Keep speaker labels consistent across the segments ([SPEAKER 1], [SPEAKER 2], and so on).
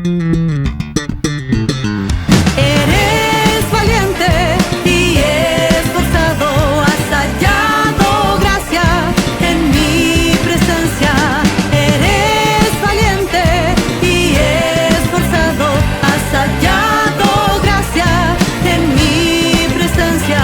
[SPEAKER 1] Eres valiente y esforzado, has hallado gracia en mi presencia. Eres valiente y esforzado, has hallado gracia en mi presencia.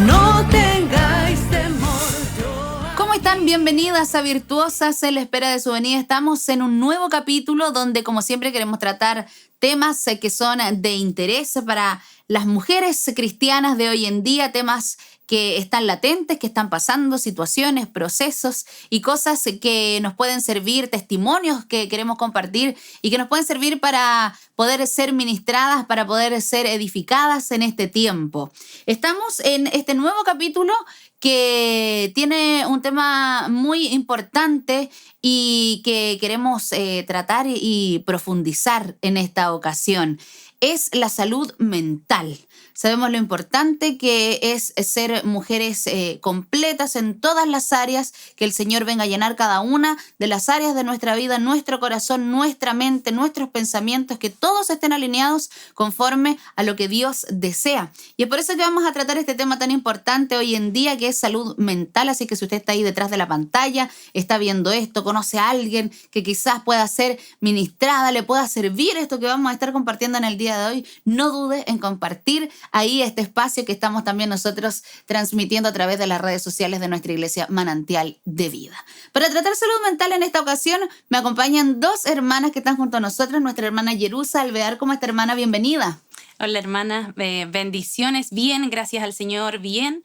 [SPEAKER 1] No tengáis temor.
[SPEAKER 2] ¿Cómo están? Bienvenidas a Virtuosas en la espera de su venida. Estamos en un nuevo capítulo donde, como siempre, queremos tratar temas que son de interés para las mujeres cristianas de hoy en día, temas que están latentes, que están pasando, situaciones, procesos y cosas que nos pueden servir, testimonios que queremos compartir y que nos pueden servir para poder ser ministradas, para poder ser edificadas en este tiempo. Estamos en este nuevo capítulo que tiene un tema muy importante y que queremos tratar y profundizar en esta ocasión. Es la salud mental. Sabemos lo importante que es ser mujeres completas en todas las áreas, que el Señor venga a llenar cada una de las áreas de nuestra vida, nuestro corazón, nuestra mente, nuestros pensamientos, que todos estén alineados conforme a lo que Dios desea. Y es por eso que vamos a tratar este tema tan importante hoy en día, que es salud mental. Así que si usted está ahí detrás de la pantalla, está viendo esto, conoce a alguien que quizás pueda ser ministrada, le pueda servir esto que vamos a estar compartiendo en el día de hoy, no dude en compartir ahí este espacio que estamos también nosotros transmitiendo a través de las redes sociales de nuestra iglesia Manantial de Vida. Para tratar salud mental en esta ocasión me acompañan dos hermanas que están junto a nosotros, nuestra hermana Yerusa Alvear. ¿Cómo está, hermana? Bienvenida.
[SPEAKER 3] Hola, hermana, bendiciones, bien, gracias al Señor, bien.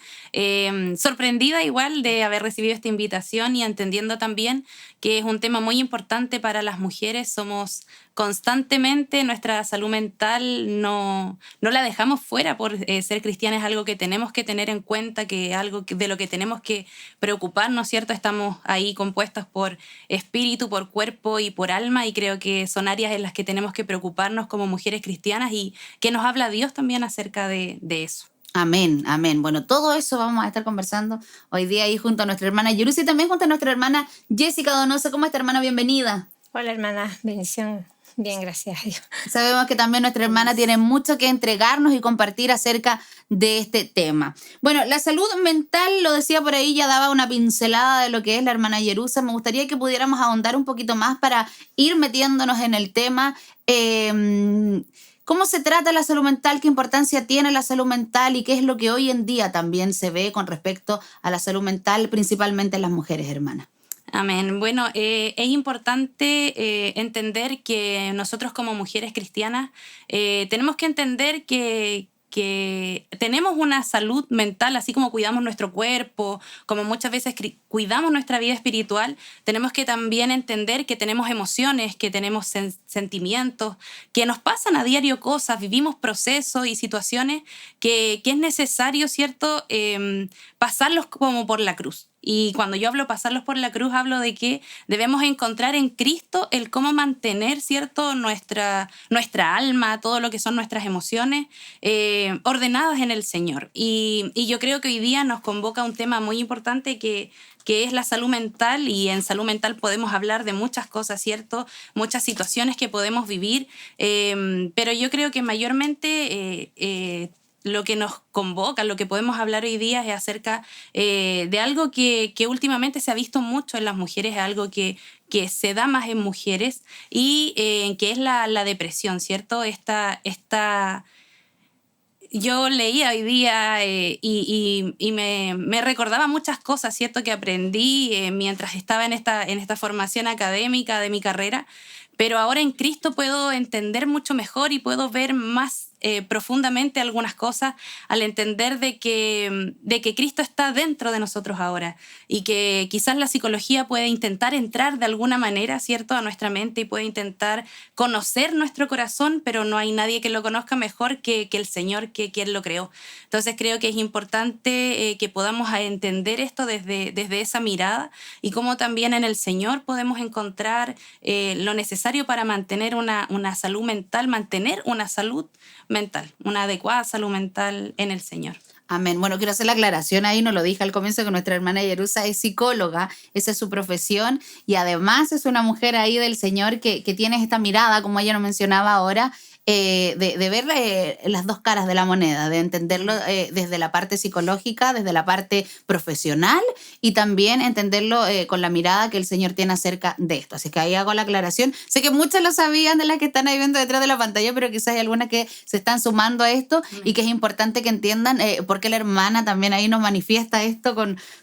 [SPEAKER 3] Sorprendida igual de haber recibido esta invitación y entendiendo también que es un tema muy importante para las mujeres. Somos constantemente, nuestra salud mental no la dejamos fuera por ser cristianas. Es algo que tenemos que tener en cuenta, que algo de lo que tenemos que preocuparnos, ¿cierto? Estamos ahí compuestas por espíritu, por cuerpo y por alma, y creo que son áreas en las que tenemos que preocuparnos como mujeres cristianas y que nos habla Dios también acerca de eso.
[SPEAKER 2] Amén, amén. Bueno, todo eso vamos a estar conversando hoy día ahí junto a nuestra hermana Yerusa y también junto a nuestra hermana Jessica Donoso. ¿Cómo está, hermana? Bienvenida.
[SPEAKER 4] Hola, hermana, bendición. Bien, gracias a Dios.
[SPEAKER 2] Sabemos que también nuestra hermana tiene mucho que entregarnos y compartir acerca de este tema. Bueno, la salud mental, lo decía por ahí, ya daba una pincelada de lo que es la hermana Yerusa. Me gustaría que pudiéramos ahondar un poquito más para ir metiéndonos en el tema. ¿Cómo se trata la salud mental? ¿Qué importancia tiene la salud mental? ¿Y qué es lo que hoy en día también se ve con respecto a la salud mental, principalmente en las mujeres, hermana?
[SPEAKER 3] Amén. Bueno, es importante entender que nosotros como mujeres cristianas tenemos que entender que tenemos una salud mental, así como cuidamos nuestro cuerpo, como muchas veces cuidamos nuestra vida espiritual, tenemos que también entender que tenemos emociones, que tenemos sentimientos, que nos pasan a diario cosas, vivimos procesos y situaciones que es necesario, ¿cierto?, pasarlos como por la cruz. Y cuando yo hablo pasarlos por la cruz, hablo de que debemos encontrar en Cristo el cómo mantener, ¿cierto?, nuestra alma, todo lo que son nuestras emociones, ordenadas en el Señor. Y yo creo que hoy día nos convoca un tema muy importante que es la salud mental, y en salud mental podemos hablar de muchas cosas, ¿cierto?, muchas situaciones que podemos vivir, pero yo creo que mayormente lo que nos convoca, lo que podemos hablar hoy día es acerca de algo que últimamente se ha visto mucho en las mujeres, algo que se da más en mujeres, y que es la depresión, ¿cierto? Yo leía hoy día y me recordaba muchas cosas, ¿cierto?, que aprendí mientras estaba en esta formación académica de mi carrera, pero ahora en Cristo puedo entender mucho mejor y puedo ver más profundamente algunas cosas al entender de que Cristo está dentro de nosotros ahora, y que quizás la psicología puede intentar entrar de alguna manera, ¿cierto?, a nuestra mente, y puede intentar conocer nuestro corazón, pero no hay nadie que lo conozca mejor que el Señor, que quien lo creó. Entonces creo que es importante que podamos entender esto desde esa mirada, y cómo también en el Señor podemos encontrar lo necesario para mantener una salud mental, una adecuada salud mental en el Señor.
[SPEAKER 2] Amén. Bueno, quiero hacer la aclaración ahí, no lo dije al comienzo, que nuestra hermana Yerusa es psicóloga, esa es su profesión, y además es una mujer ahí del Señor que tiene esta mirada, como ella nos mencionaba ahora, de ver las dos caras de la moneda, de entenderlo desde la parte psicológica, desde la parte profesional, y también entenderlo con la mirada que el Señor tiene acerca de esto. Así que ahí hago la aclaración. Sé que muchas lo sabían de las que están ahí viendo detrás de la pantalla, pero quizás hay algunas que se están sumando a esto y que es importante que entiendan por qué la hermana también ahí nos manifiesta esto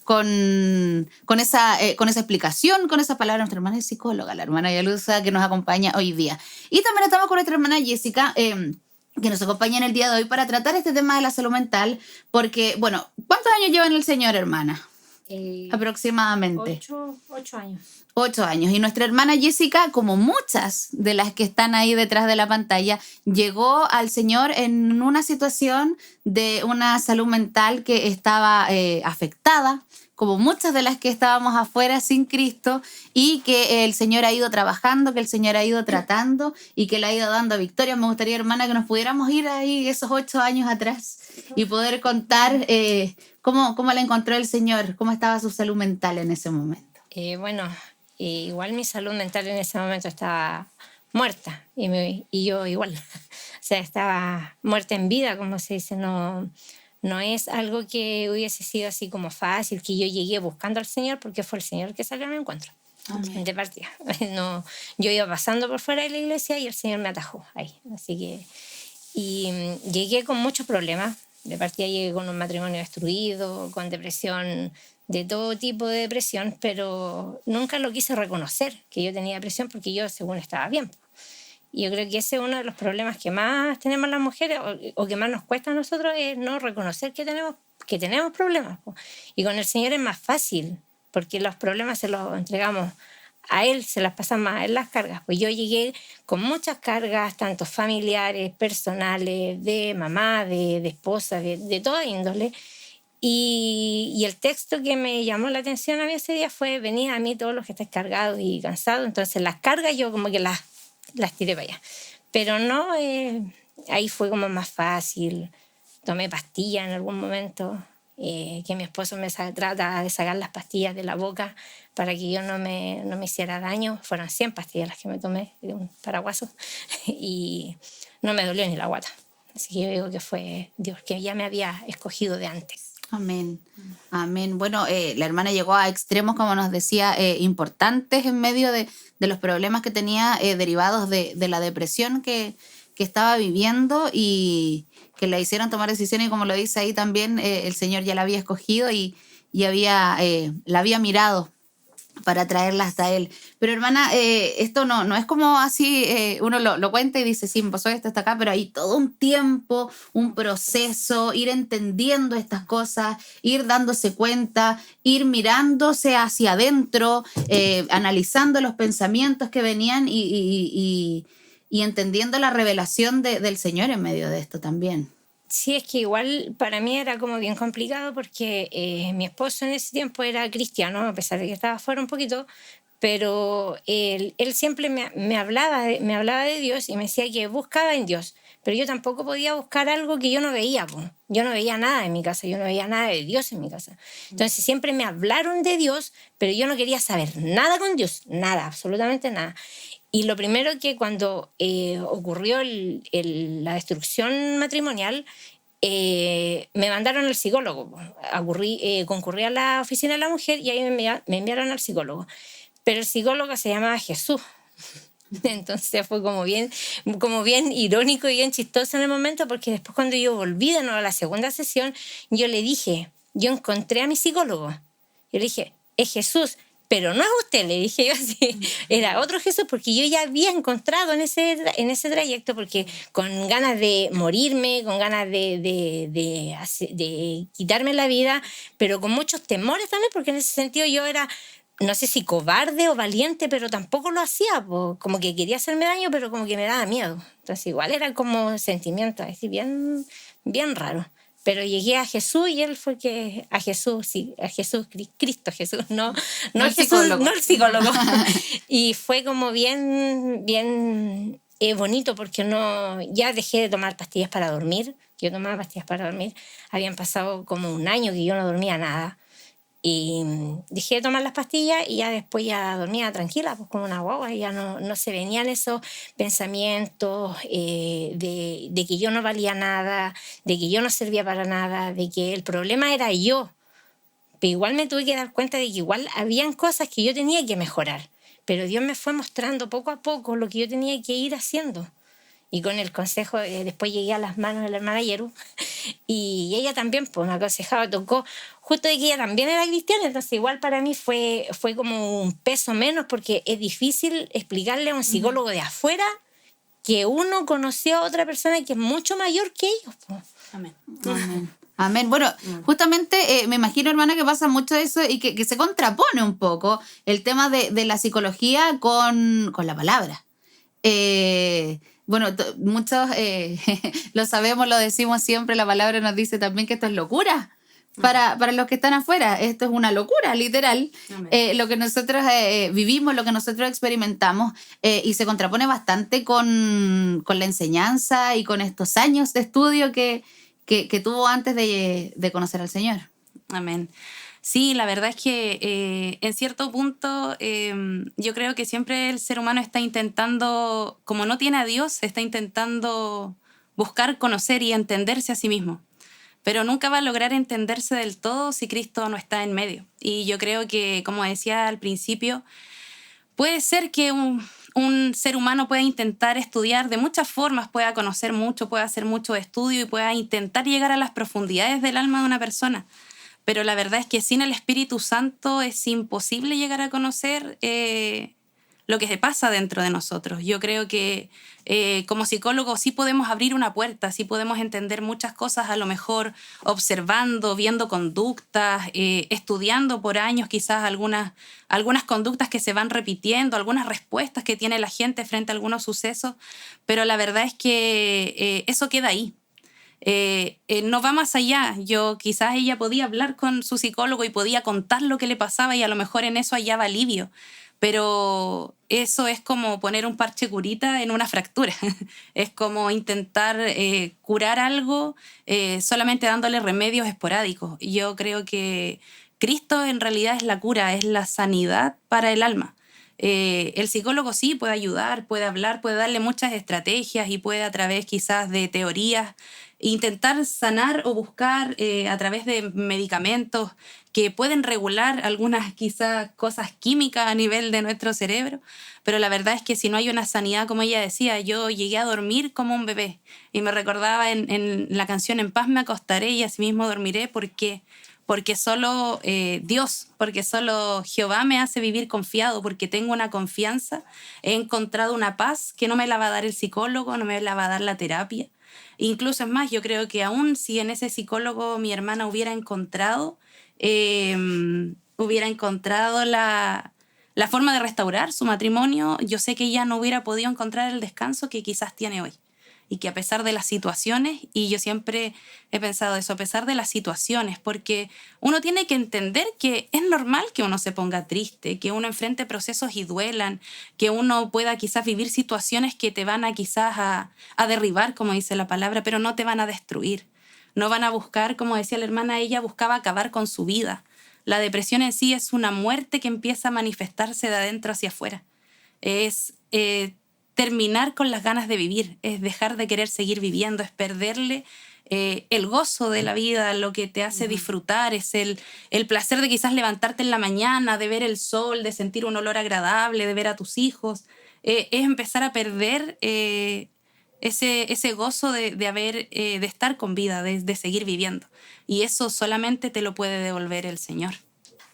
[SPEAKER 2] con esa explicación, con esa palabra. Nuestra hermana es psicóloga, la hermana Yalusa, que nos acompaña hoy día. Y también estamos con nuestra hermana Jessica, que nos acompaña en el día de hoy para tratar este tema de la salud mental, porque, bueno, ¿cuántos años lleva en el Señor, hermana? Aproximadamente.
[SPEAKER 4] 8 años.
[SPEAKER 2] 8 años. Y nuestra hermana Jessica, como muchas de las que están ahí detrás de la pantalla, llegó al Señor en una situación de una salud mental que estaba afectada, como muchas de las que estábamos afuera sin Cristo, y que el Señor ha ido trabajando, que el Señor ha ido tratando y que le ha ido dando victoria. Me gustaría, hermana, que nos pudiéramos ir ahí esos 8 años atrás y poder contar cómo la encontró el Señor, cómo estaba su salud mental en ese momento.
[SPEAKER 4] Bueno, igual mi salud mental en ese momento estaba muerta y yo igual. O sea, estaba muerta en vida, como se dice. No es algo que hubiese sido así como fácil, que yo llegué buscando al Señor, porque fue el Señor que salió a mi encuentro.
[SPEAKER 2] Amén.
[SPEAKER 4] De partida. No, yo iba pasando por fuera de la iglesia y el Señor me atajó ahí. Así que llegué con muchos problemas. De partida llegué con un matrimonio destruido, con depresión, de todo tipo de depresión, pero nunca lo quise reconocer, que yo tenía depresión, porque yo según estaba bien. Y yo creo que ese es uno de los problemas que más tenemos las mujeres o que más nos cuesta a nosotros, es no reconocer que tenemos problemas. Y con el Señor es más fácil, porque los problemas se los entregamos a Él, se las pasamos a Él las cargas. Pues yo llegué con muchas cargas, tanto familiares, personales, de mamá, de esposa, de toda índole. Y el texto que me llamó la atención a mí ese día fue: venid a mí todos los que estáis cargados y cansados. Entonces las cargas yo como que las tiré para allá. Pero no, ahí fue como más fácil. Tomé pastillas en algún momento, que mi esposo me trata de sacar las pastillas de la boca para que yo no me hiciera daño. Fueron 100 pastillas las que me tomé de un paraguaso y no me dolió ni la guata. Así que yo digo que fue Dios, que ya me había escogido de antes.
[SPEAKER 2] Amén. Amén. Bueno, la hermana llegó a extremos, como nos decía, importantes en medio de los problemas que tenía derivados de la depresión que estaba viviendo, y que le hicieron tomar decisiones, y como lo dice ahí también, el Señor ya la había escogido y la había mirado para traerla hasta Él. Pero hermana, esto no es como así, uno lo cuenta y dice, sí, me pasó esto hasta acá, pero hay todo un tiempo, un proceso, ir entendiendo estas cosas, ir dándose cuenta, ir mirándose hacia adentro, analizando los pensamientos que venían y entendiendo la revelación del Señor en medio de esto también.
[SPEAKER 4] Sí, es que igual para mí era como bien complicado, porque mi esposo en ese tiempo era cristiano, a pesar de que estaba fuera un poquito, pero él siempre me hablaba de Dios y me decía que buscaba en Dios, pero yo tampoco podía buscar algo que yo no veía. Yo no veía nada en mi casa, yo no veía nada de Dios en mi casa. Entonces siempre me hablaron de Dios, pero yo no quería saber nada con Dios, nada, absolutamente nada. Y lo primero que cuando ocurrió la destrucción matrimonial, me mandaron al psicólogo. Concurrí a la oficina de la mujer y ahí me enviaron al psicólogo. Pero el psicólogo se llamaba Jesús. Entonces fue como bien irónico y bien chistoso en el momento, porque después, cuando yo volví de nuevo a la segunda sesión, yo encontré a mi psicólogo. Yo le dije, es Jesús. Pero no es usted, le dije yo así, era otro Jesús, porque yo ya había encontrado en ese trayecto, porque con ganas de morirme, con ganas de quitarme la vida, pero con muchos temores también, porque en ese sentido yo era, no sé si cobarde o valiente, pero tampoco lo hacía, como que quería hacerme daño, pero como que me daba miedo. Entonces igual era como sentimiento así bien, bien raro. Pero llegué a Jesús y él fue Cristo Jesús, no el
[SPEAKER 2] psicólogo.
[SPEAKER 4] No el psicólogo. Y fue como bien, bien es bonito porque ya dejé de tomar pastillas para dormir. Yo tomaba pastillas para dormir. Habían pasado como un año que yo no dormía nada. Y dejé de tomar las pastillas y ya después ya dormía tranquila, pues como una guagua. Ya no se venían esos pensamientos de que yo no valía nada, de que yo no servía para nada, de que el problema era yo. Pero igual me tuve que dar cuenta de que igual habían cosas que yo tenía que mejorar. Pero Dios me fue mostrando poco a poco lo que yo tenía que ir haciendo. Y con el consejo, después llegué a las manos de la hermana Yeru, y ella también pues, me aconsejaba, tocó, justo de que ella también era cristiana, entonces igual para mí fue como un peso menos, porque es difícil explicarle a un psicólogo de afuera que uno conoció a otra persona que es mucho mayor que ellos. Pues.
[SPEAKER 3] Amén.
[SPEAKER 2] Amén. Amén. Bueno, justamente me imagino, hermana, que pasa mucho eso y que se contrapone un poco el tema de la psicología con la palabra. Bueno, muchos lo sabemos, lo decimos siempre, la palabra nos dice también que esto es locura para los que están afuera. Esto es una locura, literal. Lo que nosotros vivimos, lo que nosotros experimentamos, y se contrapone bastante con la enseñanza y con estos años de estudio que tuvo antes de conocer al Señor.
[SPEAKER 3] Amén. Sí, la verdad es que en cierto punto yo creo que siempre el ser humano está intentando, como no tiene a Dios, está intentando buscar conocer y entenderse a sí mismo. Pero nunca va a lograr entenderse del todo si Cristo no está en medio. Y yo creo que, como decía al principio, puede ser que un ser humano pueda intentar estudiar de muchas formas, pueda conocer mucho, pueda hacer mucho estudio y pueda intentar llegar a las profundidades del alma de una persona. Pero la verdad es que sin el Espíritu Santo es imposible llegar a conocer lo que se pasa dentro de nosotros. Yo creo que como psicólogos sí podemos abrir una puerta, sí podemos entender muchas cosas, a lo mejor observando, viendo conductas, estudiando por años quizás algunas conductas que se van repitiendo, algunas respuestas que tiene la gente frente a algunos sucesos, pero la verdad es que eso queda ahí. No va más allá. Quizás ella podía hablar con su psicólogo y podía contar lo que le pasaba y a lo mejor en eso hallaba alivio, pero eso es como poner un parche curita en una fractura. Es como intentar curar algo solamente dándole remedios esporádicos. Yo creo que Cristo en realidad es la cura, es la sanidad para el alma. El psicólogo sí puede ayudar, puede hablar, puede darle muchas estrategias y puede a través quizás de teorías intentar sanar o buscar a través de medicamentos que pueden regular algunas quizás cosas químicas a nivel de nuestro cerebro, pero la verdad es que si no hay una sanidad, como ella decía, yo llegué a dormir como un bebé y me recordaba en la canción En paz me acostaré y asimismo dormiré porque solo Dios, porque solo Jehová me hace vivir confiado, porque tengo una confianza, he encontrado una paz que no me la va a dar el psicólogo, no me la va a dar la terapia. Incluso es más, yo creo que aún si en ese psicólogo mi hermana hubiera encontrado la forma de restaurar su matrimonio, yo sé que ella no hubiera podido encontrar el descanso que quizás tiene hoy. Y que a pesar de las situaciones, y yo siempre he pensado eso, a pesar de las situaciones, porque uno tiene que entender que es normal que uno se ponga triste, que uno enfrente procesos y duelan, que uno pueda quizás vivir situaciones que te van a quizás a derribar, como dice la palabra, pero no te van a destruir. No van a buscar, como decía la hermana, ella buscaba acabar con su vida. La depresión en sí es una muerte que empieza a manifestarse de adentro hacia afuera. Es terminar con las ganas de vivir, es dejar de querer seguir viviendo, es perderle el gozo de la vida, lo que te hace disfrutar, es el placer de quizás levantarte en la mañana, de ver el sol, de sentir un olor agradable, de ver a tus hijos, es empezar a perder ese gozo de estar con vida, de seguir viviendo. Y eso solamente te lo puede devolver el Señor.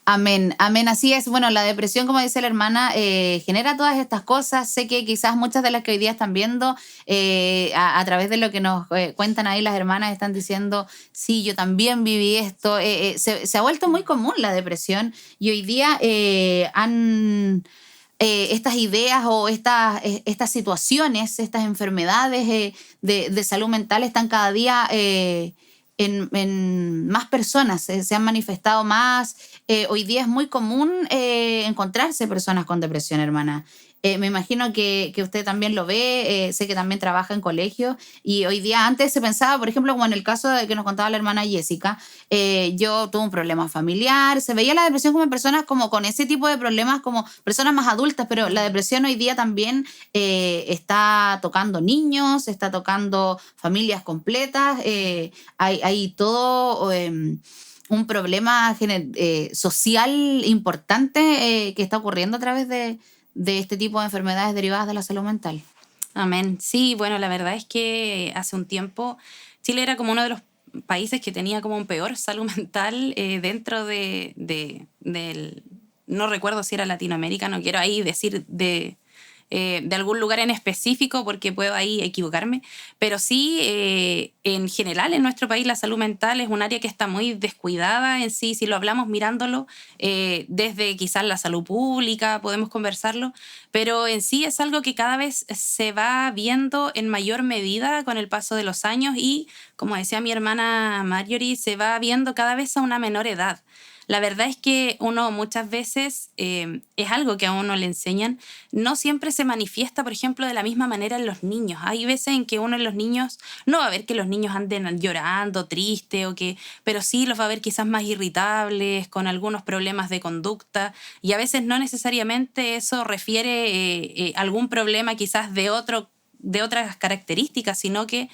[SPEAKER 2] Amén, amén, así es. Bueno, la depresión, como dice la hermana, genera todas estas cosas. Sé que quizás muchas de las que hoy día están viendo, a través de lo que nos cuentan ahí las hermanas, están diciendo, sí, yo también viví esto. Se ha vuelto muy común la depresión y hoy día estas ideas o estas situaciones, estas enfermedades de salud mental están cada día en más personas, se han manifestado más, hoy día es muy común encontrarse personas con depresión, hermana. Me imagino que usted también lo ve, sé que también trabaja en colegio y hoy día antes se pensaba, por ejemplo, como en el caso de que nos contaba la hermana Jessica, yo tuve un problema familiar, se veía la depresión como en personas como con ese tipo de problemas, como personas más adultas, pero la depresión hoy día también está tocando niños, está tocando familias completas, hay todo un problema social importante que está ocurriendo a través de este tipo de enfermedades derivadas de la salud mental.
[SPEAKER 3] Amén. Sí, bueno, la verdad es que hace un tiempo Chile era como uno de los países que tenía como un peor salud mental dentro del... No recuerdo si era Latinoamérica, no quiero ahí decir de algún lugar en específico porque puedo ahí equivocarme, pero sí, en general en nuestro país la salud mental es un área que está muy descuidada en sí, si lo hablamos mirándolo desde quizás la salud pública, podemos conversarlo, pero en sí es algo que cada vez se va viendo en mayor medida con el paso de los años y, como decía mi hermana Marjorie, se va viendo cada vez a una menor edad. La verdad es que uno muchas veces, es algo que a uno le enseñan, no siempre se manifiesta, por ejemplo, de la misma manera en los niños. Hay veces en que uno en los niños no va a ver que los niños anden llorando, tristes, pero sí los va a ver quizás más irritables, con algunos problemas de conducta, y a veces no necesariamente eso refiere algún problema quizás de otras características, sino que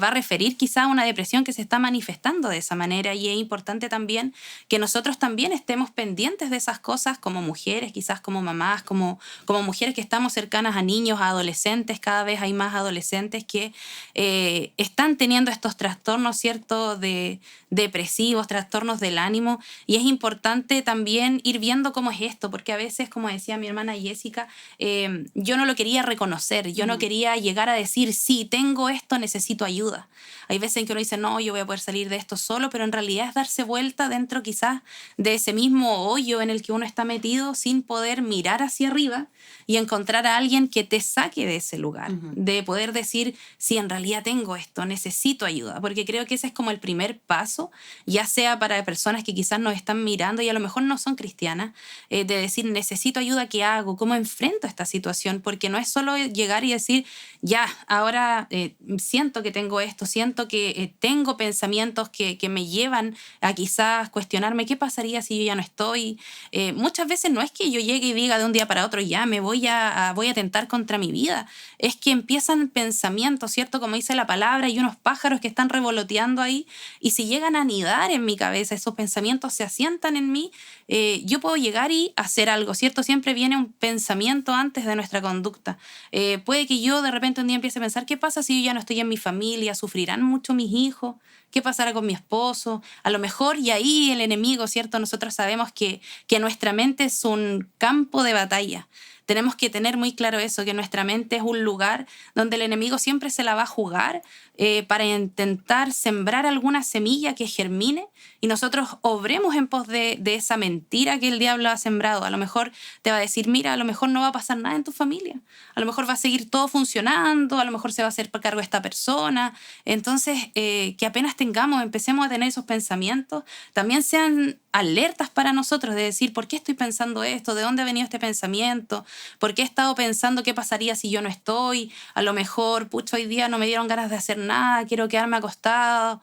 [SPEAKER 3] va a referir quizá a una depresión que se está manifestando de esa manera y es importante también que nosotros también estemos pendientes de esas cosas como mujeres, quizás como mamás, como mujeres que estamos cercanas a niños, a adolescentes, cada vez hay más adolescentes que están teniendo estos trastornos, ¿cierto?, depresivos, trastornos del ánimo y es importante también ir viendo cómo es esto, porque a veces, como decía mi hermana Jessica, yo no lo quería reconocer, yo no quería llegar a decir, sí, tengo esto, necesito ayuda. Hay veces en que uno dice, no, yo voy a poder salir de esto solo, pero en realidad es darse vuelta dentro quizás de ese mismo hoyo en el que uno está metido sin poder mirar hacia arriba y encontrar a alguien que te saque de ese lugar, de poder decir, sí, en realidad tengo esto, necesito ayuda, porque creo que ese es como el primer paso, ya sea para personas que quizás nos están mirando y a lo mejor no son cristianas, de decir, necesito ayuda, ¿qué hago? ¿Cómo enfrento esta situación? Porque no es solo llegar y decir, ya, ahora siento que tengo esto, siento que tengo pensamientos que me llevan a quizás cuestionarme qué pasaría si yo ya no estoy. Muchas veces no es que yo llegue y diga de un día para otro, ya me voy a atentar contra mi vida. Es que empiezan pensamientos, ¿cierto? Como dice la palabra, hay unos pájaros que están revoloteando ahí y si llegan a anidar en mi cabeza, esos pensamientos se asientan en mí, yo puedo llegar y hacer algo, ¿cierto? Siempre viene un pensamiento antes de nuestra conducta. Puede que yo de repente un día empiece a pensar, ¿qué pasa si yo ya no estoy en mi familia? ¿Sufrirán mucho mis hijos? ¿Qué pasará con mi esposo? A lo mejor, y ahí el enemigo, ¿cierto? Nosotros sabemos que nuestra mente es un campo de batalla. Tenemos que tener muy claro eso, que nuestra mente es un lugar donde el enemigo siempre se la va a jugar para intentar sembrar alguna semilla que germine y nosotros obremos en pos de esa mentira que el diablo ha sembrado. A lo mejor te va a decir, mira, a lo mejor no va a pasar nada en tu familia, a lo mejor va a seguir todo funcionando, a lo mejor se va a hacer cargo de esta persona. Entonces, que apenas empecemos a tener esos pensamientos, también sean alertas para nosotros de decir, ¿por qué estoy pensando esto? ¿De dónde ha venido este pensamiento? ¿Por qué he estado pensando qué pasaría si yo no estoy? A lo mejor, pucha, hoy día no me dieron ganas de hacer nada, quiero quedarme acostada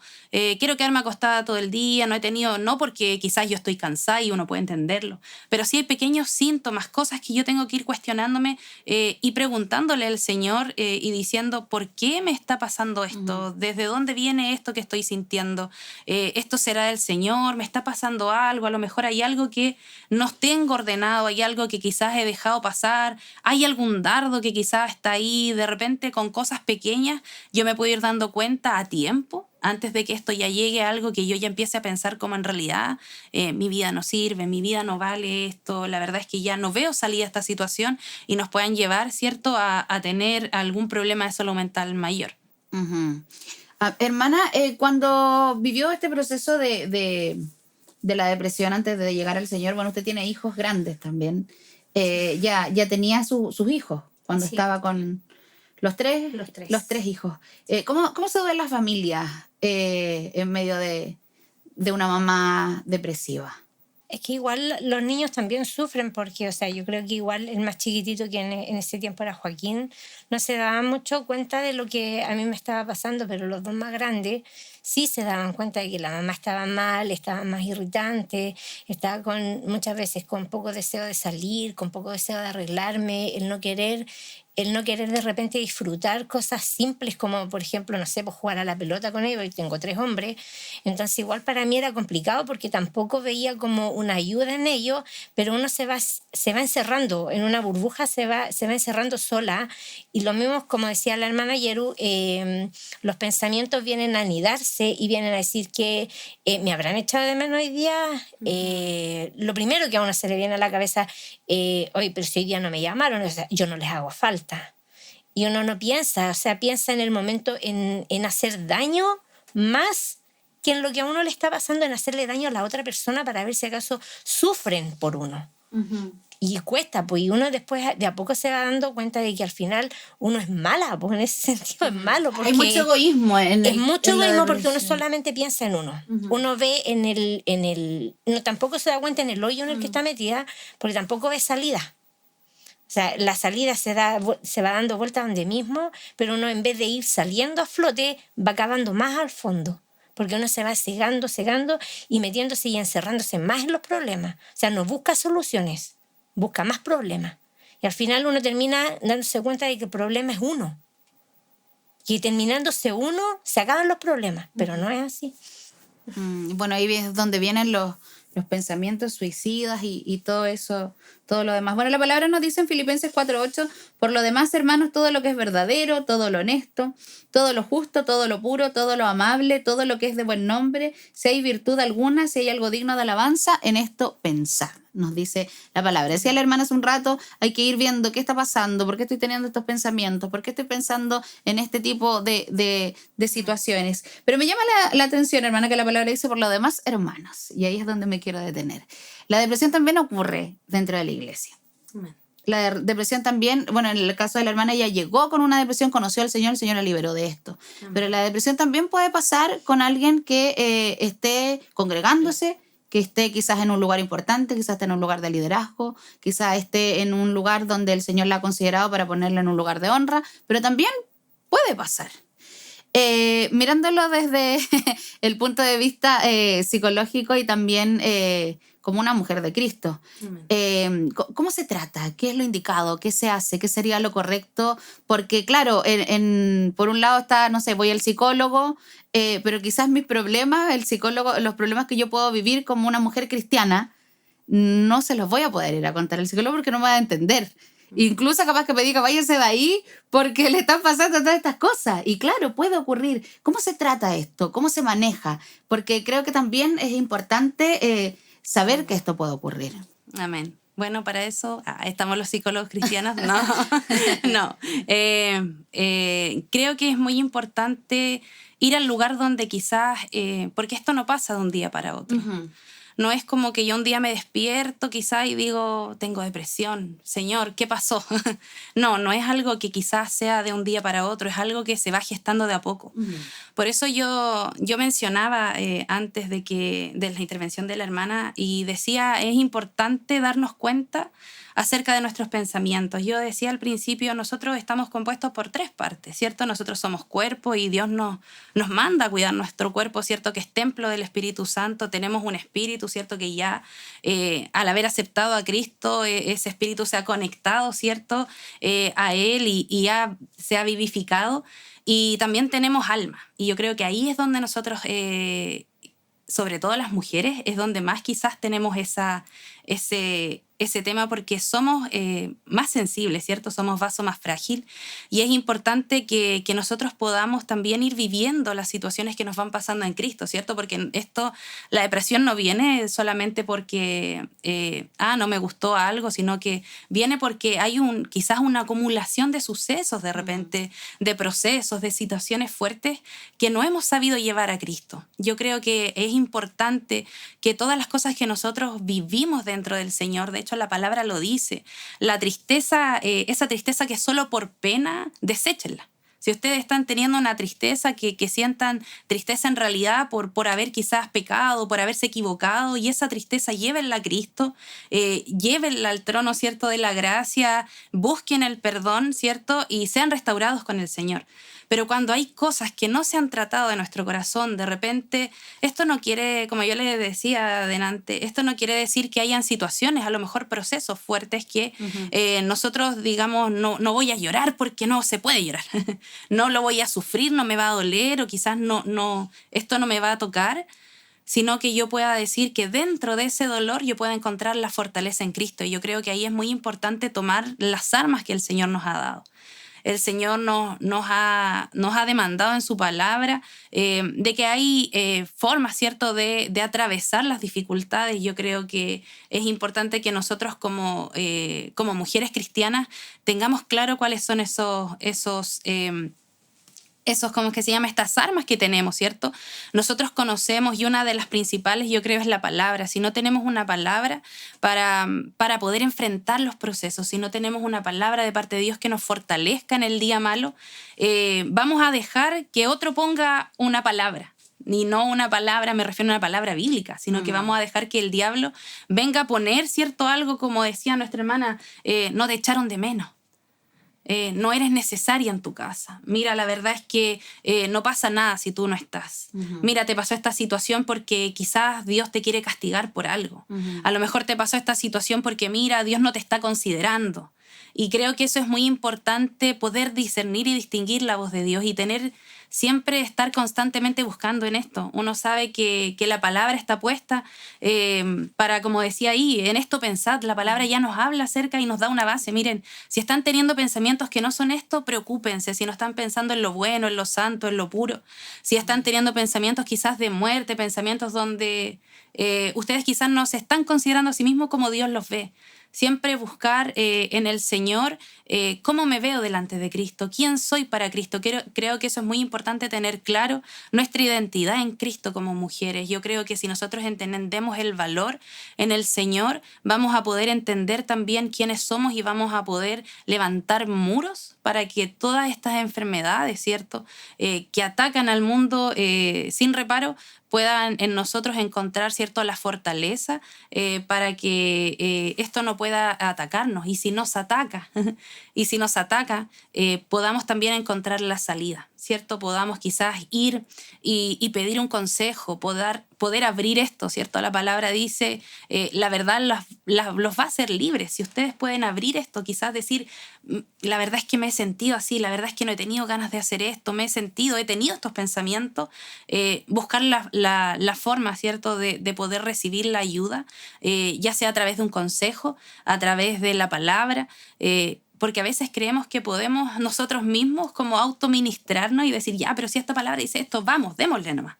[SPEAKER 3] todo el día, no porque quizás yo estoy cansada y uno puede entenderlo, pero sí hay pequeños síntomas, cosas que yo tengo que ir cuestionándome y preguntándole al Señor y diciendo, ¿por qué me está pasando esto? ¿Desde dónde viene esto que estoy sintiendo? ¿Esto será del Señor? ¿Me está pasando algo? A lo mejor hay algo que no tengo ordenado, hay algo que quizás he dejado pasar, hay algún dardo que quizás está ahí, de repente con cosas pequeñas yo me puedo ir dando cuenta a tiempo antes de que esto ya llegue a algo que yo ya empiece a pensar como en realidad mi vida no sirve, mi vida no vale esto, la verdad es que ya no veo salida a esta situación y nos puedan llevar, ¿cierto?, a tener algún problema de salud mental mayor.
[SPEAKER 2] Hermana, cuando vivió este proceso de la depresión antes de llegar al Señor, bueno, usted tiene hijos grandes también, ya tenía sus hijos cuando estaba con los tres hijos. ¿Cómo se ve la familia en medio de una mamá depresiva?
[SPEAKER 4] Es que igual los niños también sufren porque, o sea, yo creo que igual el más chiquitito que en ese tiempo era Joaquín, no se daba mucho cuenta de lo que a mí me estaba pasando, pero los dos más grandes sí se daban cuenta de que la mamá estaba mal, estaba más irritante, estaba muchas veces con poco deseo de salir, con poco deseo de arreglarme, el no querer de repente disfrutar cosas simples como, por ejemplo, no sé, pues jugar a la pelota con ellos, y tengo 3 hombres, entonces igual para mí era complicado porque tampoco veía como una ayuda en ello, pero uno se va encerrando en una burbuja, se va encerrando sola, y lo mismo, como decía la hermana Yeru, los pensamientos vienen a anidarse y vienen a decir que me habrán echado de menos hoy día. Lo primero que a uno se le viene a la cabeza, oye, pero si hoy día no me llamaron, o sea, yo no les hago falta. Y uno no piensa, o sea, piensa en el momento en hacer daño más que en lo que a uno le está pasando, en hacerle daño a la otra persona para ver si acaso sufren por uno. Y cuesta, pues, y uno después de a poco se va dando cuenta de que al final uno es mala, pues en ese sentido es malo. Porque
[SPEAKER 2] Hay mucho egoísmo
[SPEAKER 4] es mucho
[SPEAKER 2] en la
[SPEAKER 4] egoísmo porque uno
[SPEAKER 2] depresión.
[SPEAKER 4] solamente piensa en uno. Uno ve no, tampoco se da cuenta en el hoyo en el que está metida, porque tampoco ve salida. O sea, la salida se va dando vuelta donde mismo, pero uno en vez de ir saliendo a flote, va cavando más al fondo. Porque uno se va cegando y metiéndose y encerrándose más en los problemas. O sea, no busca soluciones, busca más problemas. Y al final uno termina dándose cuenta de que el problema es uno. Y terminándose uno, se acaban los problemas. Pero no es así.
[SPEAKER 2] Bueno, ahí es donde vienen los pensamientos suicidas y todo eso, todo lo demás. Bueno, la palabra nos dice en Filipenses 4:8, por lo demás, hermanos, todo lo que es verdadero, todo lo honesto, todo lo justo, todo lo puro, todo lo amable, todo lo que es de buen nombre, si hay virtud alguna, si hay algo digno de alabanza, en esto pensad, nos dice la palabra. Decía la hermana hace un rato, hay que ir viendo qué está pasando, por qué estoy teniendo estos pensamientos, por qué estoy pensando en este tipo de situaciones. Pero me llama la atención, hermana, que la palabra dice por lo demás, hermanos. Y ahí es donde me quiero detener. La depresión también ocurre dentro de la iglesia. La depresión también, bueno, en el caso de la hermana, ella llegó con una depresión, conoció al Señor, el Señor la liberó de esto. Pero la depresión también puede pasar con alguien que esté congregándose, que esté quizás en un lugar importante, quizás esté en un lugar de liderazgo, quizás esté en un lugar donde el Señor la ha considerado para ponerla en un lugar de honra, pero también puede pasar. Mirándolo desde el punto de vista psicológico y también como una mujer de Cristo, ¿cómo se trata? ¿Qué es lo indicado? ¿Qué se hace? ¿Qué sería lo correcto? Porque claro, por un lado está, no sé, voy al psicólogo, pero quizás mis problemas, los problemas que yo puedo vivir como una mujer cristiana, no se los voy a poder ir a contar al psicólogo porque no me va a entender. Incluso capaz que me diga, váyase de ahí porque le están pasando todas estas cosas. Y claro, puede ocurrir. ¿Cómo se trata esto? ¿Cómo se maneja? Porque creo que también es importante saber que esto puede ocurrir.
[SPEAKER 3] Amén. Bueno, para eso estamos los psicólogos cristianos. No, no. Creo que es muy importante ir al lugar donde quizás, porque esto no pasa de un día para otro. No es como que yo un día me despierto quizás y digo, tengo depresión, Señor, ¿qué pasó? No es algo que quizás sea de un día para otro, es algo que se va gestando de a poco. Por eso yo mencionaba antes de la intervención de la hermana y decía, es importante darnos cuenta acerca de nuestros pensamientos. Yo decía al principio, nosotros estamos compuestos por 3 partes, ¿cierto? Nosotros somos cuerpo y Dios nos manda a cuidar nuestro cuerpo, ¿cierto? Que es templo del Espíritu Santo, tenemos un espíritu, ¿cierto? Que ya al haber aceptado a Cristo, ese espíritu se ha conectado, ¿cierto? A Él y ya se ha vivificado. Y también tenemos alma. Y yo creo que ahí es donde nosotros, sobre todo las mujeres, es donde más quizás tenemos ese tema porque somos más sensibles, ¿cierto? Somos vaso más frágil y es importante que nosotros podamos también ir viviendo las situaciones que nos van pasando en Cristo, ¿cierto? Porque la depresión no viene solamente porque no me gustó algo, sino que viene porque hay quizás una acumulación de sucesos de repente, de procesos, de situaciones fuertes que no hemos sabido llevar a Cristo. Yo creo que es importante que todas las cosas que nosotros vivimos dentro del Señor, de hecho la palabra lo dice, la tristeza, esa tristeza que es solo por pena, deséchenla. Si ustedes están teniendo una tristeza, que sientan tristeza en realidad por haber quizás pecado, por haberse equivocado, y esa tristeza llévenla a Cristo, llévenla al trono, ¿cierto?, de la gracia, busquen el perdón, ¿cierto?, y sean restaurados con el Señor. Pero cuando hay cosas que no se han tratado de nuestro corazón, de repente, esto no quiere, como yo le decía adelante, esto no quiere decir que hayan situaciones, a lo mejor procesos fuertes que nosotros digamos, no voy a llorar porque no se puede llorar, no lo voy a sufrir, no me va a doler, o quizás esto no me va a tocar, sino que yo pueda decir que dentro de ese dolor yo pueda encontrar la fortaleza en Cristo. Y yo creo que ahí es muy importante tomar las armas que el Señor nos ha dado. El Señor nos ha demandado en su palabra de que hay formas, ¿cierto?, de atravesar las dificultades. Yo creo que es importante que nosotros como mujeres cristianas tengamos claro cuáles son esos ¿cómo es que se llama? Estas armas que tenemos, ¿cierto? Nosotros conocemos, y una de las principales yo creo es la palabra. Si no tenemos una palabra para poder enfrentar los procesos, si no tenemos una palabra de parte de Dios que nos fortalezca en el día malo, vamos a dejar que otro ponga una palabra. Y no una palabra, me refiero a una palabra bíblica, sino que vamos a dejar que el diablo venga a poner, ¿cierto?, algo, como decía nuestra hermana, no te echaron de menos. No eres necesaria en tu casa. Mira, la verdad es que no pasa nada si tú no estás. Mira, te pasó esta situación porque quizás Dios te quiere castigar por algo. A lo mejor te pasó esta situación porque, mira, Dios no te está considerando. Y creo que eso es muy importante, poder discernir y distinguir la voz de Dios y siempre estar constantemente buscando en esto. Uno sabe que la palabra está puesta para, como decía ahí, en esto pensad. La palabra ya nos habla acerca y nos da una base. Miren, si están teniendo pensamientos que no son esto, preocúpense. Si no están pensando en lo bueno, en lo santo, en lo puro. Si están teniendo pensamientos quizás de muerte, pensamientos donde ustedes quizás no se están considerando a sí mismos como Dios los ve. Siempre buscar en el Señor cómo me veo delante de Cristo, quién soy para Cristo. Creo que eso es muy importante, tener claro nuestra identidad en Cristo como mujeres. Yo creo que si nosotros entendemos el valor en el Señor, vamos a poder entender también quiénes somos y vamos a poder levantar muros para que todas estas enfermedades, ¿cierto?, que atacan al mundo sin reparo, puedan en nosotros encontrar, ¿cierto?, la fortaleza para que esto no pueda atacarnos. Y si nos ataca, podamos también encontrar la salida, ¿cierto? Podamos quizás ir y pedir un consejo, poder abrir esto, ¿cierto? La palabra dice, la verdad los va a hacer libres. Si ustedes pueden abrir esto, quizás decir, la verdad es que me he sentido así, la verdad es que no he tenido ganas de hacer esto, he tenido estos pensamientos, buscar la forma, ¿cierto?, de poder recibir la ayuda, ya sea a través de un consejo, a través de la palabra, porque a veces creemos que podemos nosotros mismos como autoministrarnos y decir, ya, pero si esta palabra dice esto, vamos, démosle nomás.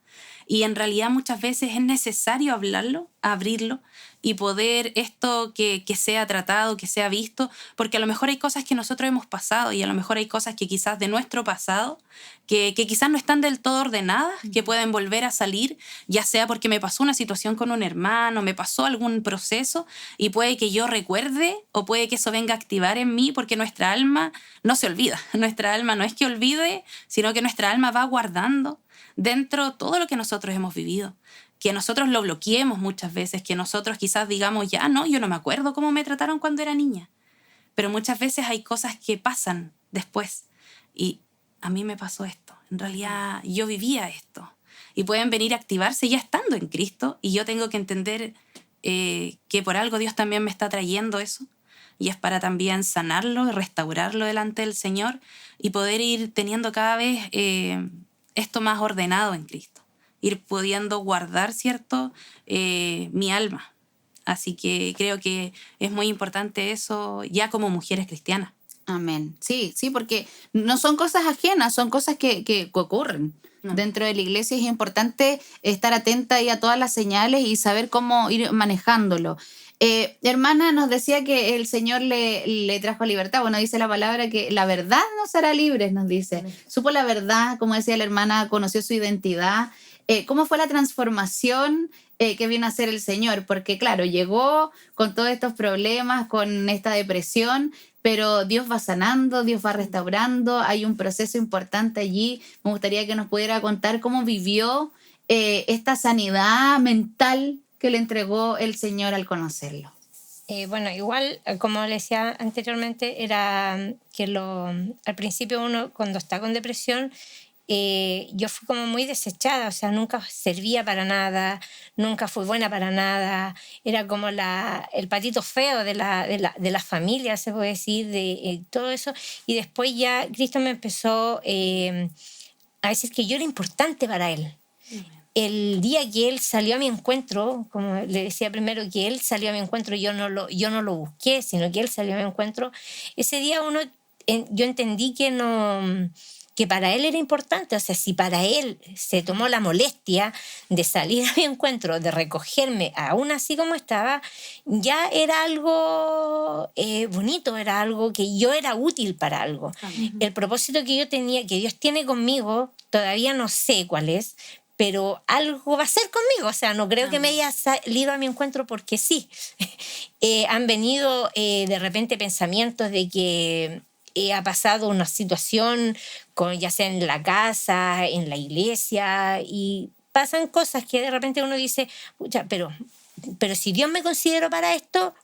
[SPEAKER 3] Y en realidad muchas veces es necesario hablarlo, abrirlo y poder esto que sea tratado, que sea visto, porque a lo mejor hay cosas que nosotros hemos pasado y a lo mejor hay cosas que quizás de nuestro pasado que quizás no están del todo ordenadas, que pueden volver a salir, ya sea porque me pasó una situación con un hermano, me pasó algún proceso y puede que yo recuerde o puede que eso venga a activar en mí, porque nuestra alma no se olvida. Nuestra alma no es que olvide, sino que nuestra alma va guardando dentro todo lo que nosotros hemos vivido, que nosotros lo bloqueemos muchas veces, que nosotros quizás digamos, ya no, yo no me acuerdo cómo me trataron cuando era niña, pero muchas veces hay cosas que pasan después y a mí me pasó esto, en realidad yo vivía esto, y pueden venir a activarse ya estando en Cristo, y yo tengo que entender que por algo Dios también me está trayendo eso, y es para también sanarlo y restaurarlo delante del Señor y poder ir teniendo cada vez esto más ordenado en Cristo, ir pudiendo guardar, ¿cierto?, mi alma. Así que creo que es muy importante eso ya como mujeres cristianas.
[SPEAKER 2] Amén. Sí, porque no son cosas ajenas, son cosas que ocurren. Dentro de la iglesia es importante estar atenta ahí a todas las señales y saber cómo ir manejándolo. Hermana, nos decía que el Señor le trajo libertad. Bueno, dice la palabra que la verdad nos hará libres, nos dice. Supo la verdad, como decía la hermana, conoció su identidad. ¿Cómo fue la transformación que vino a hacer el Señor? Porque claro, llegó con todos estos problemas, con esta depresión, pero Dios va sanando, Dios va restaurando, hay un proceso importante allí. Me gustaría que nos pudiera contar cómo vivió esta sanidad mental que le entregó el Señor al conocerlo.
[SPEAKER 4] Bueno, igual, como le decía anteriormente, era que al principio uno cuando está con depresión, yo fui como muy desechada, o sea, nunca servía para nada, nunca fui buena para nada, era como el patito feo de la familia, se puede decir, de todo eso. Y después ya Cristo me empezó a decir que yo era importante para Él. El día que Él salió a mi encuentro, como le decía primero, que Él salió a mi encuentro, yo no lo busqué, sino que Él salió a mi encuentro, ese día yo entendí que para Él era importante. O sea, si para Él se tomó la molestia de salir a mi encuentro, de recogerme aún así como estaba, ya era algo bonito, era algo que yo era útil para algo. El propósito que yo tenía, que Dios tiene conmigo, todavía no sé cuál es, pero algo va a ser conmigo. O sea, no creo que me haya salido a mi encuentro porque sí. Han venido de repente pensamientos de que ha pasado una situación, ya sea en la casa, en la iglesia, y pasan cosas que de repente uno dice, pucha, pero si Dios me consideró para esto,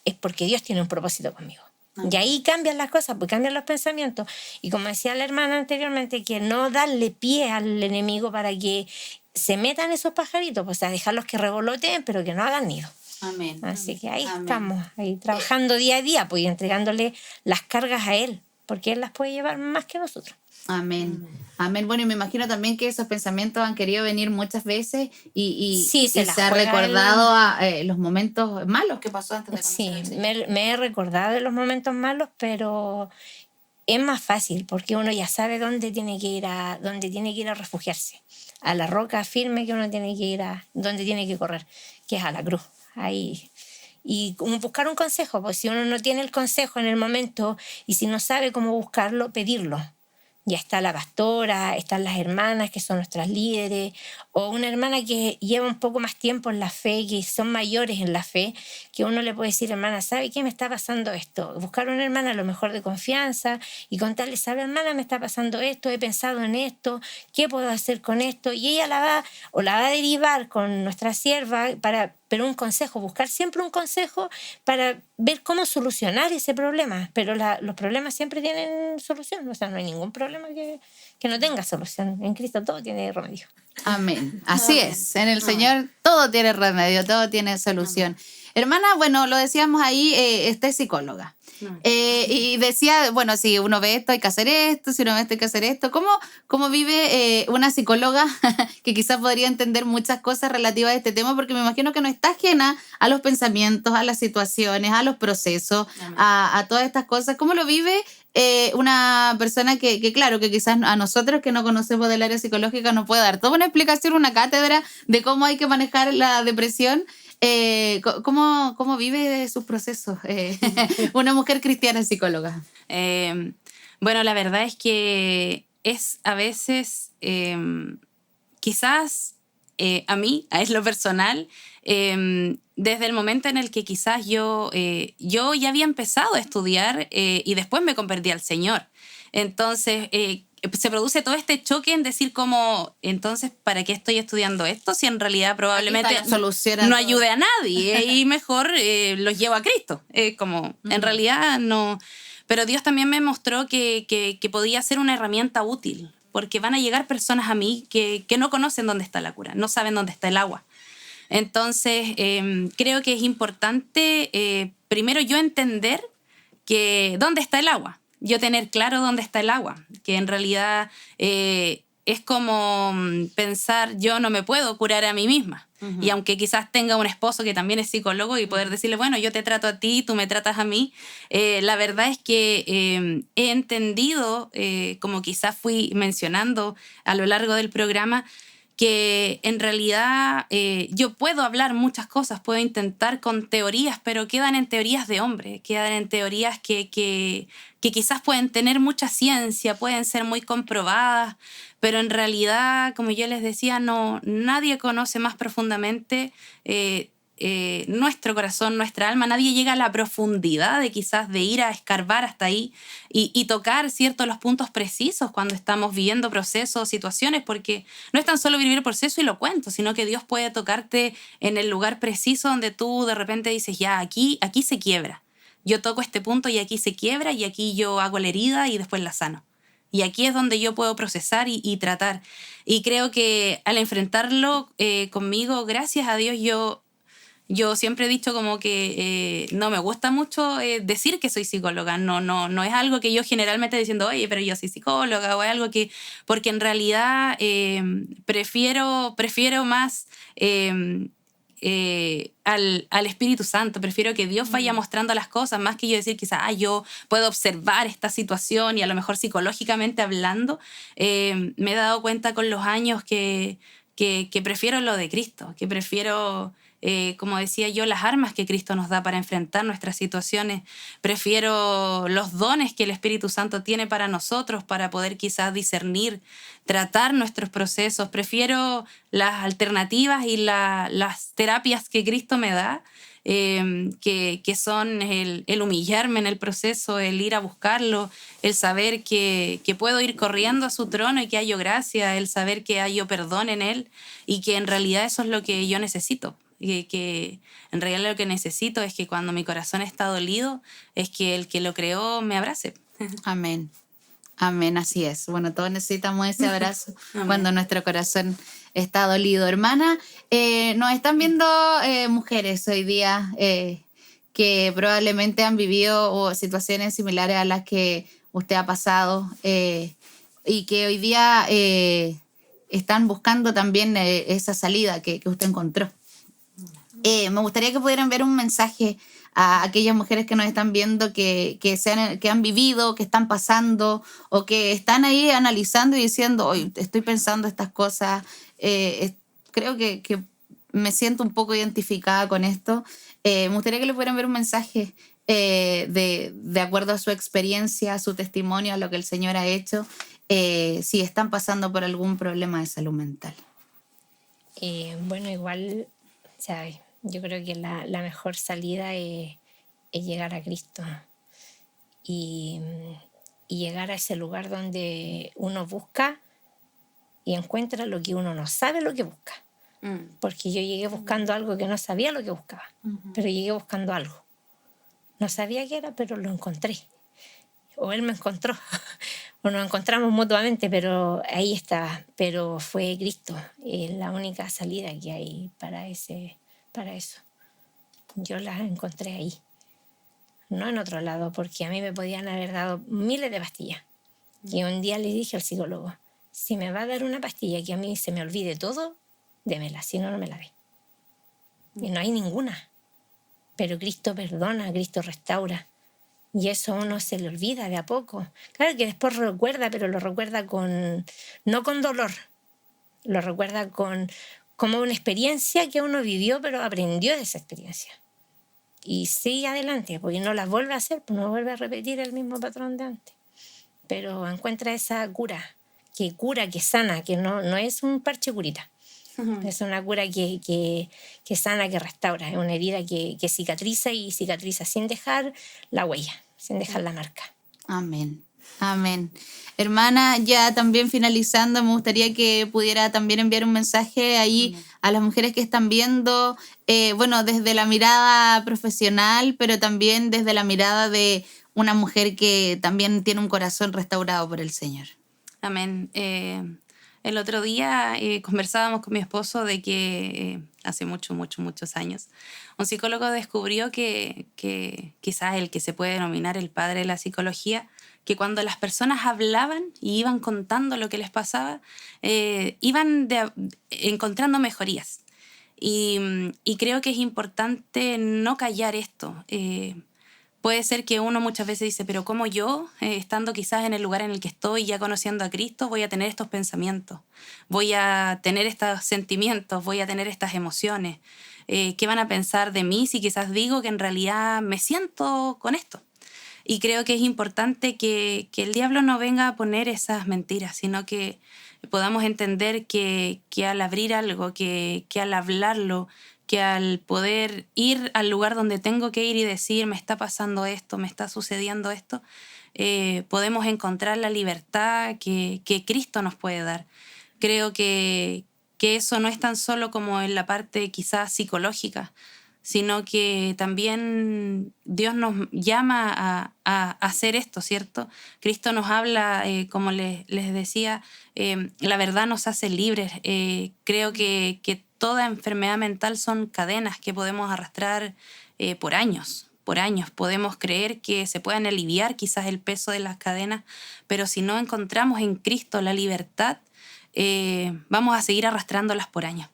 [SPEAKER 4] es porque Dios tiene un propósito conmigo. Y ahí cambian las cosas, pues cambian los pensamientos. Y como decía la hermana anteriormente, que no darle pie al enemigo para que se metan esos pajaritos, pues a dejarlos que revoloteen, pero que no hagan nido.
[SPEAKER 2] Amén.
[SPEAKER 4] Así que ahí
[SPEAKER 2] Amén.
[SPEAKER 4] estamos, ahí trabajando día a día, pues y entregándole las cargas a Él, porque Él las puede llevar más que nosotros.
[SPEAKER 2] Amén. Amén. Bueno, y me imagino también que esos pensamientos han querido venir muchas veces y
[SPEAKER 4] Sí,
[SPEAKER 2] se ha recordado los momentos malos que pasó antes de conocer al
[SPEAKER 4] Sí,
[SPEAKER 2] Señor.
[SPEAKER 4] me he recordado de los momentos malos, pero es más fácil porque uno ya sabe dónde tiene que ir a refugiarse, a la roca firme que uno tiene que ir donde tiene que correr, que es a la cruz. Ahí. Y buscar un consejo, pues si uno no tiene el consejo en el momento y si no sabe cómo buscarlo, pedirlo. Ya está la pastora, están las hermanas que son nuestras líderes, o una hermana que lleva un poco más tiempo en la fe, que son mayores en la fe, que uno le puede decir, hermana, ¿sabe qué me está pasando esto? Buscar una hermana a lo mejor de confianza y contarle, ¿sabe, hermana, me está pasando esto? He pensado en esto, ¿qué puedo hacer con esto? Y ella la va a derivar con nuestra sierva pero un consejo, buscar siempre un consejo para ver cómo solucionar ese problema. Pero los problemas siempre tienen solución, o sea, no hay ningún problema que no tenga solución. En Cristo todo tiene remedio.
[SPEAKER 2] Amén. Así es. En el Señor todo tiene remedio, todo tiene solución. Hermana, bueno, lo decíamos ahí, esta es psicóloga. Y decía, bueno, si uno ve esto hay que hacer esto, si uno ve esto hay que hacer esto. ¿Cómo vive una psicóloga que quizás podría entender muchas cosas relativas a este tema? Porque me imagino que no está ajena a los pensamientos, a las situaciones, a los procesos, a todas estas cosas. ¿Cómo lo vive una persona que claro, que quizás a nosotros que no conocemos del área psicológica nos puede dar toda una explicación, una cátedra de cómo hay que manejar la depresión? ¿Cómo vive sus procesos una mujer cristiana psicóloga?
[SPEAKER 3] Bueno, la verdad es que es a veces, quizás a mí, a lo personal, desde el momento en el que quizás yo ya había empezado a estudiar y después me convertí al Señor. Entonces, se produce todo este choque en decir como, entonces, ¿para qué estoy estudiando esto? Si en realidad probablemente no ayude a nadie y mejor los llevo a Cristo. Como, en realidad no. Pero Dios también me mostró que podía ser una herramienta útil, porque van a llegar personas a mí que no conocen dónde está la cura, no saben dónde está el agua. Entonces, creo que es importante, primero yo entender que dónde está el agua. Yo tener claro dónde está el agua, que en realidad es como pensar yo no me puedo curar a mí misma. Uh-huh. Y aunque quizás tenga un esposo que también es psicólogo y poder decirle, bueno, yo te trato a ti, tú me tratas a mí, la verdad es que he entendido, como quizás fui mencionando a lo largo del programa, que en realidad yo puedo hablar muchas cosas, puedo intentar con teorías, pero quedan en teorías de hombre, quedan en teorías que quizás pueden tener mucha ciencia, pueden ser muy comprobadas, pero en realidad, como yo les decía, nadie conoce más profundamente nuestro corazón, nuestra alma, nadie llega a la profundidad de quizás de ir a escarbar hasta ahí y tocar, ¿cierto?, los puntos precisos cuando estamos viviendo procesos, situaciones, porque no es tan solo vivir el proceso y lo cuento, sino que Dios puede tocarte en el lugar preciso donde tú de repente dices, ya, aquí se quiebra. Yo toco este punto y aquí se quiebra y aquí yo hago la herida y después la sano. Y aquí es donde yo puedo procesar y tratar. Y creo que al enfrentarlo conmigo, gracias a Dios, yo siempre he dicho como que no me gusta mucho decir que soy psicóloga. No es algo que yo generalmente diciendo, oye, pero yo soy psicóloga, o es algo que... Porque en realidad prefiero más... al Espíritu Santo, prefiero que Dios vaya mostrando las cosas, más que yo decir quizás yo puedo observar esta situación y a lo mejor psicológicamente hablando, me he dado cuenta con los años que prefiero lo de Cristo, que prefiero, como decía yo, las armas que Cristo nos da para enfrentar nuestras situaciones, prefiero los dones que el Espíritu Santo tiene para nosotros para poder quizás discernir, tratar nuestros procesos, prefiero las alternativas y las terapias que Cristo me da, que son el humillarme en el proceso, el ir a buscarlo, el saber que puedo ir corriendo a su trono y que hallo gracia, el saber que hallo perdón en Él y que en realidad eso es lo que yo necesito. Que en realidad lo que necesito es que cuando mi corazón está dolido, es que el que lo creó me abrace.
[SPEAKER 2] Amén. Amén, así es. Bueno, todos necesitamos ese abrazo cuando nuestro corazón está dolido. Hermana, nos están viendo mujeres hoy día que probablemente han vivido situaciones similares a las que usted ha pasado y que hoy día están buscando también esa salida que usted encontró. Me gustaría que pudieran ver un mensaje a aquellas mujeres que nos están viendo, que han vivido, que están pasando o que están ahí analizando y diciendo, hoy estoy pensando estas cosas, creo que me siento un poco identificada con esto. Me gustaría que le pudieran ver un mensaje de acuerdo a su experiencia, a su testimonio, a lo que el Señor ha hecho, si están pasando por algún problema de salud mental.
[SPEAKER 4] Bueno, igual, ¿sabes? Yo creo que la mejor salida es llegar a Cristo y llegar a ese lugar donde uno busca y encuentra lo que uno no sabe lo que busca. Porque yo llegué buscando algo que no sabía lo que buscaba, pero llegué buscando algo. No sabía qué era, pero lo encontré. O él me encontró, o nos encontramos mutuamente, pero ahí estaba. Pero fue Cristo, la única salida que hay para eso. Yo la encontré ahí, no en otro lado, porque a mí me podían haber dado miles de pastillas. Y un día le dije al psicólogo, si me va a dar una pastilla que a mí se me olvide todo, démela, si no, no me la dé. Y no hay ninguna. Pero Cristo perdona, Cristo restaura. Y eso a uno se le olvida de a poco. Claro que después recuerda, pero lo recuerda no con dolor, lo recuerda como una experiencia que uno vivió, pero aprendió de esa experiencia. Y sigue adelante, porque no la vuelve a hacer, pues no vuelve a repetir el mismo patrón de antes. Pero encuentra esa cura, que sana, que no es un parche curita. Es una cura que sana, que restaura. Es una herida que cicatriza y cicatriza sin dejar la huella, sin dejar la marca.
[SPEAKER 2] Amén. Amén. Hermana, ya también finalizando, me gustaría que pudiera también enviar un mensaje ahí a las mujeres que están viendo, bueno, desde la mirada profesional, pero también desde la mirada de una mujer que también tiene un corazón restaurado por el Señor.
[SPEAKER 3] Amén. El otro día conversábamos con mi esposo de que hace muchos años un psicólogo descubrió que quizás el que se puede denominar el padre de la psicología, que cuando las personas hablaban y iban contando lo que les pasaba, iban encontrando mejorías. Y creo que es importante no callar esto. Puede ser que uno muchas veces dice, pero ¿cómo yo, estando quizás en el lugar en el que estoy, ya conociendo a Cristo, voy a tener estos pensamientos? Voy a tener estos sentimientos, voy a tener estas emociones. ¿Qué van a pensar de mí si quizás digo que en realidad me siento con esto? Y creo que es importante que el diablo no venga a poner esas mentiras, sino que podamos entender que al abrir algo, que al hablarlo, que al poder ir al lugar donde tengo que ir y decir, me está pasando esto, me está sucediendo esto, podemos encontrar la libertad que Cristo nos puede dar. Creo que eso no es tan solo como en la parte quizás psicológica, sino que también Dios nos llama a hacer esto, ¿cierto? Cristo nos habla, como les decía, la verdad nos hace libres. Creo que toda enfermedad mental son cadenas que podemos arrastrar por años. Por años podemos creer que se pueden aliviar quizás el peso de las cadenas, pero si no encontramos en Cristo la libertad, vamos a seguir arrastrándolas por años.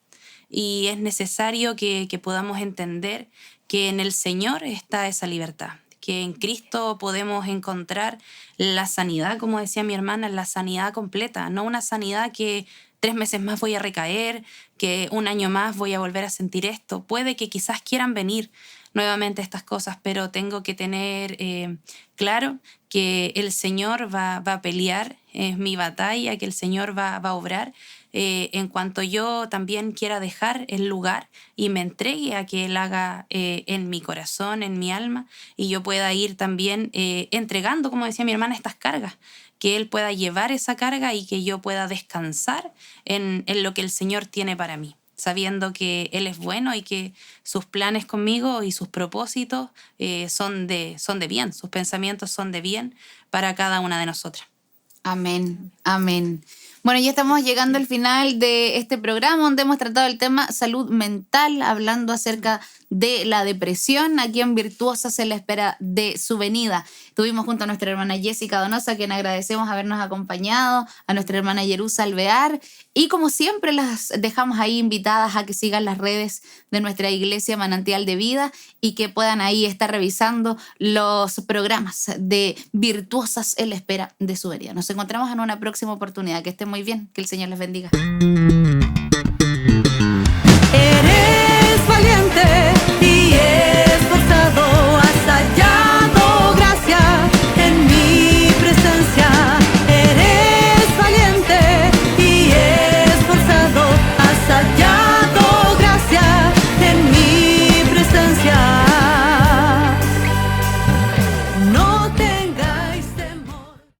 [SPEAKER 3] Y es necesario que podamos entender que en el Señor está esa libertad, que en Cristo podemos encontrar la sanidad, como decía mi hermana, la sanidad completa, no una sanidad que 3 meses más voy a recaer, que 1 año más voy a volver a sentir esto. Puede que quizás quieran venir nuevamente estas cosas, pero tengo que tener claro que el Señor va a pelear, es mi batalla, que el Señor va a obrar. En cuanto yo también quiera dejar el lugar y me entregue a que Él haga en mi corazón, en mi alma, y yo pueda ir también entregando, como decía mi hermana, estas cargas, que Él pueda llevar esa carga y que yo pueda descansar en lo que el Señor tiene para mí, sabiendo que Él es bueno y que sus planes conmigo y sus propósitos son de bien, sus pensamientos son de bien para cada una de nosotras.
[SPEAKER 2] Amén, amén. Bueno, ya estamos llegando al final de este programa donde hemos tratado el tema salud mental, hablando acerca de la depresión. Aquí en Virtuosas en la espera de su venida. Estuvimos junto a nuestra hermana Jessica Donosa, a quien agradecemos habernos acompañado, a nuestra hermana Yerusa Alvear, y como siempre las dejamos ahí invitadas a que sigan las redes de nuestra iglesia Manantial de Vida y que puedan ahí estar revisando los programas de Virtuosas en la espera de su venida. Nos encontramos en una próxima oportunidad. Que estén muy bien, que el Señor les bendiga.